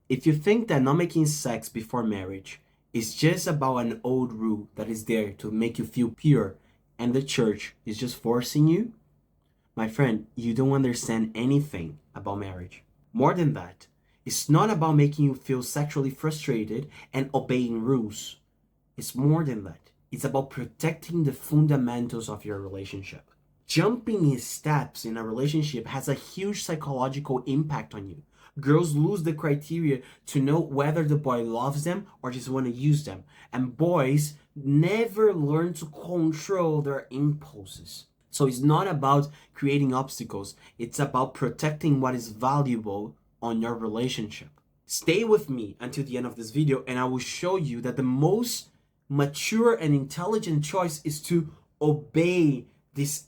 If you think that not making sex before marriage is just about an old rule that is there to make you feel pure and the church is just forcing you, my friend, you don't understand anything about marriage. More than that, it's not about making you feel sexually frustrated and obeying rules. It's more than that. It's about protecting the fundamentals of your relationship. Jumping in steps in a relationship has a huge psychological impact on you. Girls lose the criteria to know whether the boy loves them or just want to use them. And boys never learn to control their impulses. So it's not about creating obstacles, it's about protecting what is valuable on your relationship. Stay with me until the end of this video and I will show you that the most mature and intelligent choice is to obey this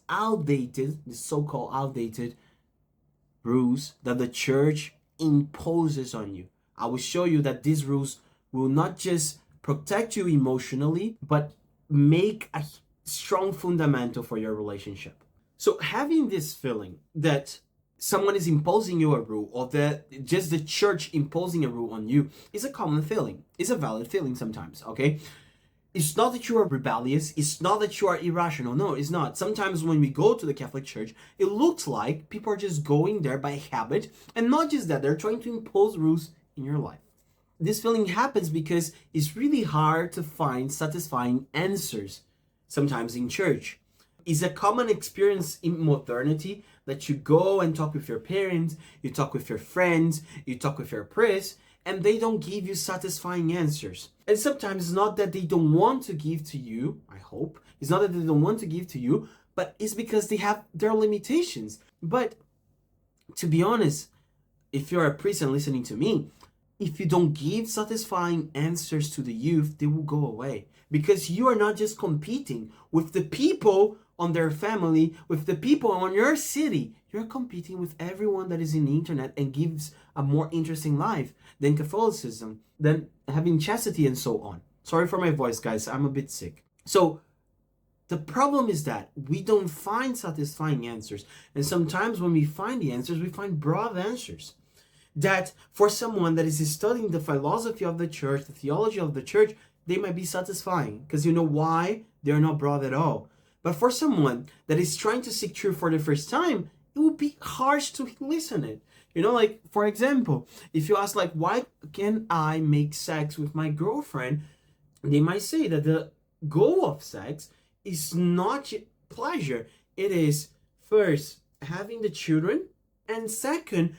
so-called outdated rules that the church imposes on you. I will show you that these rules will not just protect you emotionally, but make a strong fundamental for your relationship. So having this feeling that someone is imposing you a rule or that just the church imposing a rule on you is a common feeling. It's a valid feeling sometimes, okay? It's not that you are rebellious. It's not that you are irrational. No, it's not. Sometimes when we go to the Catholic Church, it looks like people are just going there by habit. And not just that, they're trying to impose rules in your life. This feeling happens because it's really hard to find satisfying answers, sometimes in church. It's a common experience in modernity that you go and talk with your parents, you talk with your friends, you talk with your priest, and they don't give you satisfying answers. And sometimes it's not that they don't want to give to you, I hope. It's not that they don't want to give to you, but it's because they have their limitations. But to be honest, if you're a priest and listening to me, if you don't give satisfying answers to the youth, they will go away. Because you are not just competing with the people on their family, with the people on your city. You're competing with everyone that is in the internet and gives a more interesting life than Catholicism, than having chastity and so on. Sorry for my voice, guys. I'm a bit sick. So the problem is that we don't find satisfying answers. And sometimes when we find the answers, we find broad answers. That for someone that is studying the philosophy of the church, the theology of the church, they might be satisfying. Because you know why? They're not broad at all. But for someone that is trying to seek truth for the first time, it would be harsh to listen it. You know, like, for example, if you ask, like, why can I make sex with my girlfriend? They might say that the goal of sex is not pleasure. It is, first, having the children, and second,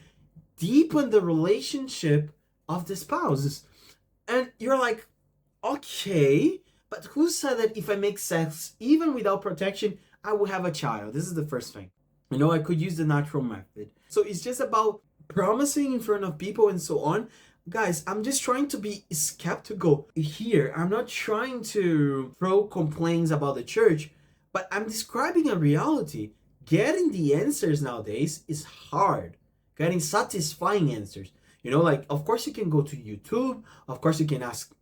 deepen the relationship of the spouses. And you're like, okay, but who said that if I make sex, even without protection, I will have a child? This is the first thing. You know, I could use the natural method. So it's just about promising in front of people and so on. Guys, I'm just trying to be skeptical here. I'm not trying to throw complaints about the church, but I'm describing a reality. Getting the answers nowadays is hard. Getting satisfying answers. You know, like, of course you can go to YouTube. Of course you can ask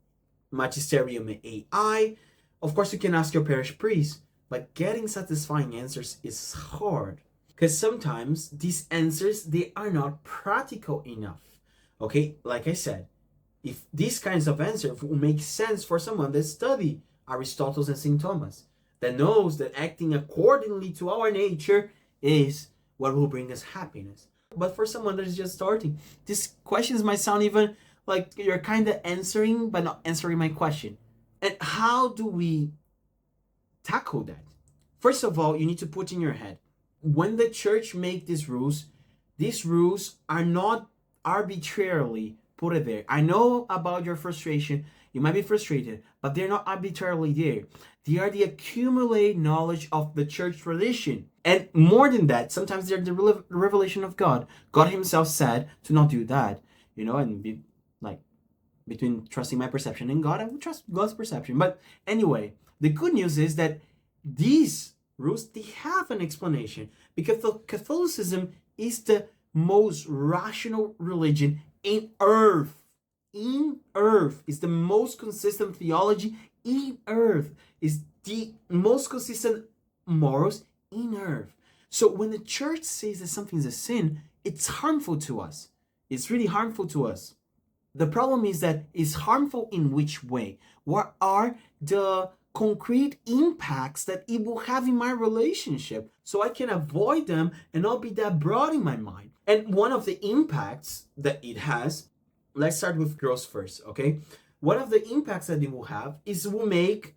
Magisterium AI. Of course you can ask your parish priest. But getting satisfying answers is hard. Because sometimes these answers, they are not practical enough. Okay, like I said, if these kinds of answers will make sense for someone that study Aristotle and St. Thomas, that knows that acting accordingly to our nature is what will bring us happiness. But for someone that is just starting, these questions might sound even like you're kind of answering, but not answering my question. And how do we tackle that? First of all, you need to put in your head, when the church make these rules are not arbitrarily put there. I know about your frustration. You might be frustrated, but they're not arbitrarily there. They are the accumulated knowledge of the church tradition. And more than that, sometimes they're the revelation of God. God himself said to not do that, you know, and be like, between trusting my perception and God, I would trust God's perception. But anyway, the good news is that these rules, they have an explanation, because Catholicism is the most rational religion in earth. In earth is the most consistent theology in earth, is the most consistent morals in earth. So when the church says that something is a sin, it's harmful to us. It's really harmful to us. The problem is that it's harmful in which way? What are the concrete impacts that it will have in my relationship so I can avoid them and not be that broad in my mind? And one of the impacts that it has, let's start with girls first, okay? One of the impacts that it will have is it will make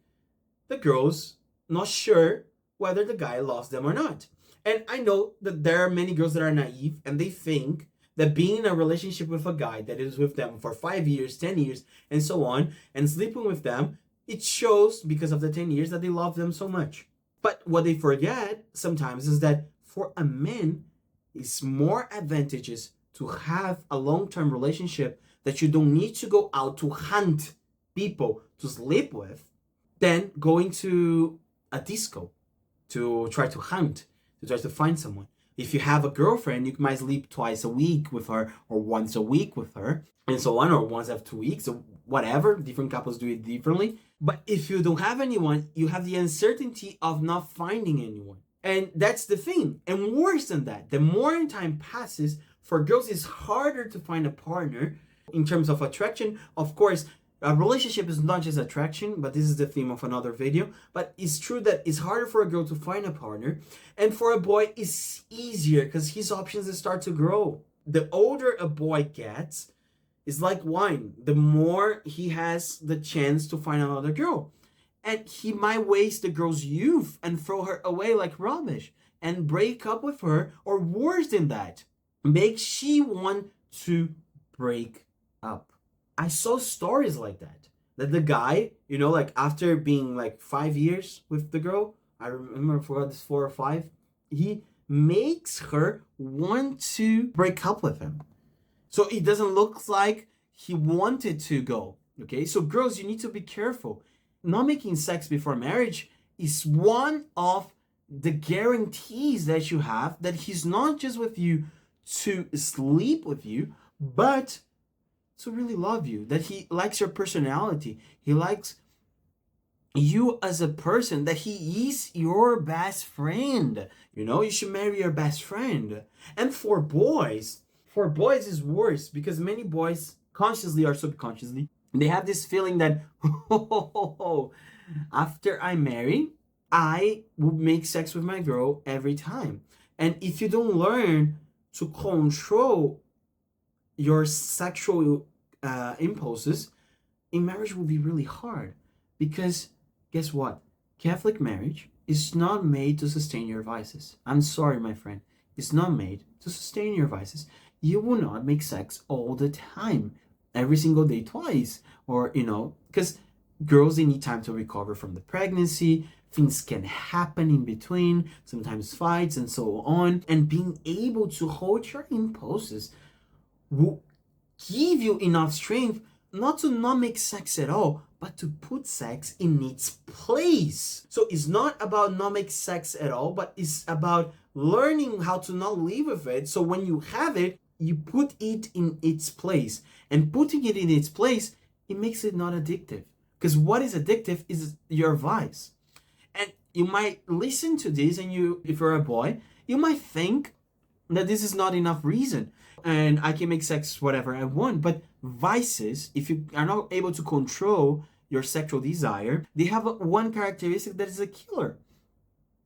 the girls not sure whether the guy loves them or not. And I know that there are many girls that are naive and they think that being in a relationship with a guy that is with them for 5 years, 10 years, and so on, and sleeping with them, it shows because of the 10 years that they love them so much. But what they forget sometimes is that for a man, it's more advantageous to have a long-term relationship that you don't need to go out to hunt people to sleep with than going to a disco to try to hunt, to try to find someone. If you have a girlfriend, you might sleep twice a week with her or once a week with her and so on, or once every 2 weeks or whatever. Different couples do it differently. But if you don't have anyone, you have the uncertainty of not finding anyone. And that's the thing. And worse than that, the more time passes, for girls, it's harder to find a partner in terms of attraction. Of course, a relationship is not just attraction, but this is the theme of another video. But it's true that it's harder for a girl to find a partner. And for a boy, it's easier because his options start to grow. The older a boy gets, it's like wine. The more he has the chance to find another girl. And he might waste the girl's youth and throw her away like rubbish and break up with her, or worse than that, make she want to break up. I saw stories like that the guy, like after being like 5 years with the girl, I remember, I forgot this 4 or 5, he makes her want to break up with him. So it doesn't look like he wanted to go. Okay, so girls, you need to be careful. Not making sex before marriage is one of the guarantees that you have that he's not just with you to sleep with you, but to really love you, that he likes your personality. He likes you as a person, that he is your best friend. You should marry your best friend. And for boys is worse because many boys, consciously or subconsciously, they have this feeling that after I marry, I will make sex with my girl every time. And if you don't learn to control your sexual impulses, in marriage will be really hard. Because guess what? Catholic marriage is not made to sustain your vices. I'm sorry, my friend. It's not made to sustain your vices. You will not make sex all the time, every single day, twice. Or, because girls, they need time to recover from the pregnancy. Things can happen in between, sometimes fights and so on. And being able to hold your impulses will give you enough strength not to not make sex at all, but to put sex in its place. So it's not about not make sex at all, but it's about learning how to not live with it. So when you have it, you put it in its place. And putting it in its place, it makes it not addictive. Because what is addictive is your vice. And you might listen to this and if you're a boy, you might think that this is not enough reason and I can make sex whatever I want. But vices, if you are not able to control your sexual desire, they have one characteristic that is a killer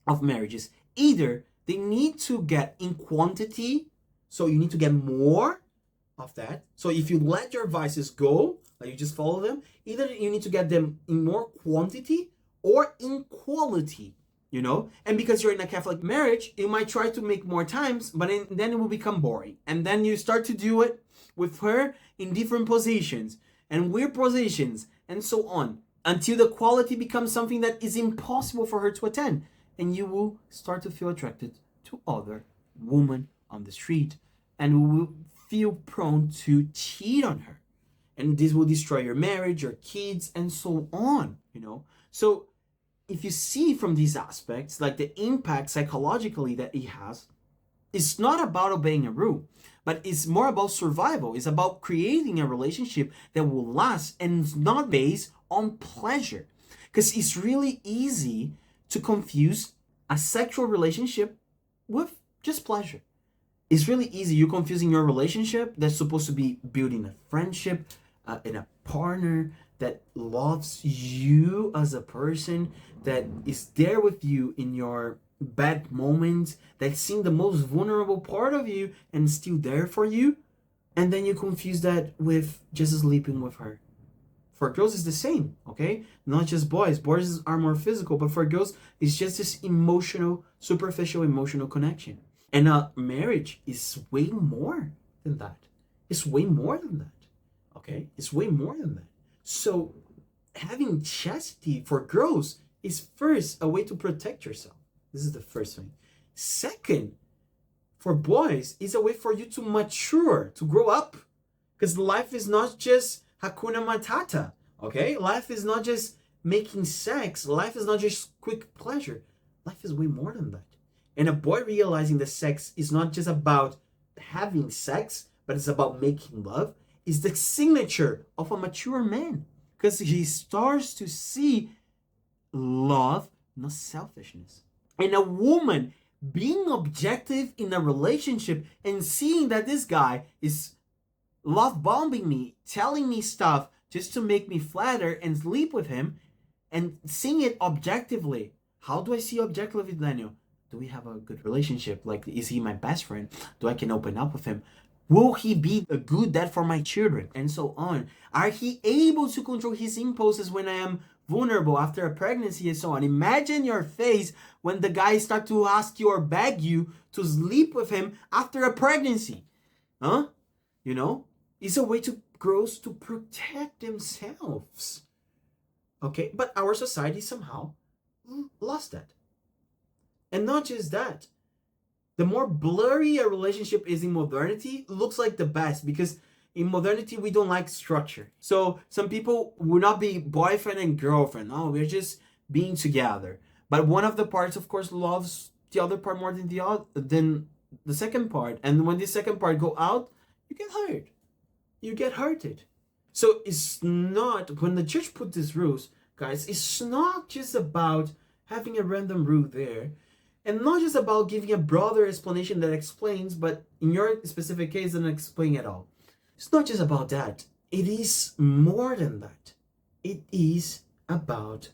of marriages. Either they need to get in quantity, so you need to get more of that. So if you let your vices go, like you just follow them, either you need to get them in more quantity or in quality. And because you're in a Catholic marriage, you might try to make more times, but then it will become boring. And then you start to do it with her in different positions and weird positions and so on, until the quality becomes something that is impossible for her to attend. And you will start to feel attracted to other women on the street and will feel prone to cheat on her. And this will destroy your marriage, your kids, and so on, So if you see from these aspects, like the impact psychologically that it has, it's not about obeying a rule, but it's more about survival. It's about creating a relationship that will last and is not based on pleasure. Because it's really easy to confuse a sexual relationship with just pleasure. It's really easy. You're confusing your relationship that's supposed to be building a friendship, and a partner that loves you as a person, that is there with you in your bad moments, that's seen the most vulnerable part of you and still there for you, and then you confuse that with just sleeping with her. For girls, it's the same, okay? Not just boys. Boys are more physical, but for girls, it's just this emotional, superficial emotional connection. And a marriage is way more than that. It's way more than that, okay? It's way more than that. So, having chastity for girls is first a way to protect yourself. This is the first thing. Second, for boys, is a way for you to mature, to grow up. Because life is not just Hakuna Matata, okay? Life is not just making sex. Life is not just quick pleasure. Life is way more than that. And a boy realizing that sex is not just about having sex, but it's about making love, is the signature of a mature man. Because he starts to see love, not selfishness. And a woman being objective in a relationship and seeing that this guy is love bombing me, telling me stuff just to make me flatter and sleep with him, and seeing it objectively. How do I see objectively, Daniel? Do we have a good relationship? Like, is he my best friend? Do I can open up with him? Will he be a good dad for my children? And so on. Are he able to control his impulses when I am vulnerable after a pregnancy and so on? Imagine your face when the guy start to ask you or beg you to sleep with him after a pregnancy. Huh? You know? It's a way to girls to protect themselves. Okay? But our society somehow lost that. And not just that. The more blurry a relationship is in modernity, looks like the best, because in modernity we don't like structure. So some people will not be boyfriend and girlfriend. No, we're just being together. But one of the parts, of course, loves the other part more than than the second part. And when the second part go out, you get hurt. You get hurted. So it's not, when the church put these rules, guys, it's not just about having a random rule there, and not just about giving a broader explanation that explains, but in your specific case, doesn't explain at all. It's not just about that. It is more than that. It is about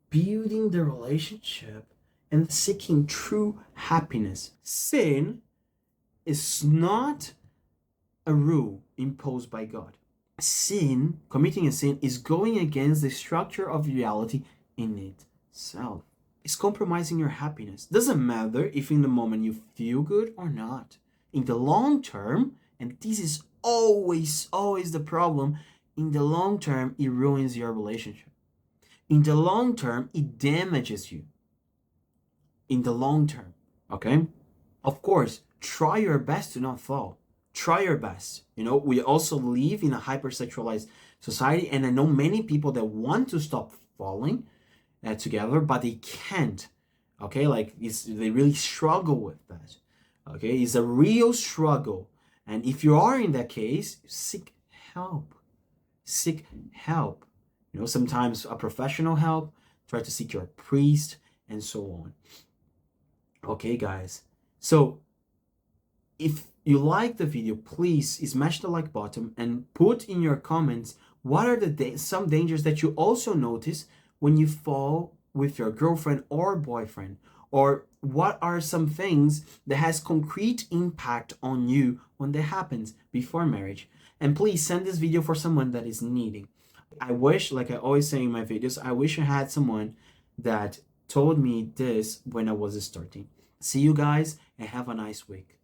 building the relationship and seeking true happiness. Sin is not a rule imposed by God. Sin, committing a sin, is going against the structure of reality in itself. It's compromising your happiness. Doesn't matter if in the moment you feel good or not. In the long term, and this is always the problem, in the long term, it ruins your relationship. In the long term, it damages you. In the long term, okay? Of course, try your best to not fall. Try your best. You know, we also live in a hypersexualized society, and I know many people that want to stop falling together, but they can't. Okay, like they really struggle with that. Okay, it's a real struggle, and if you are in that case, seek help. Seek help. You know, sometimes a professional help. Try to seek your priest and so on. Okay, guys. So if you like the video, please smash the like button and put in your comments what are the some dangers that you also notice when you fall with your girlfriend or boyfriend, or what are some things that has concrete impact on you when that happens before marriage. And please send this video for someone that is needing. I wish, like I always say in my videos, I wish I had someone that told me this when I was starting. See you guys and have a nice week.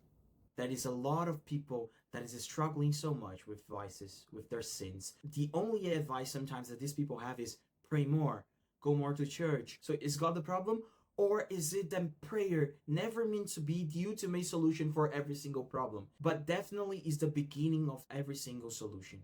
That is a lot of people that is struggling so much with vices, with their sins. The only advice sometimes that these people have is pray more, go more to church. So is God the problem? Or is it that prayer never meant to be the ultimate solution for every single problem, but definitely is the beginning of every single solution?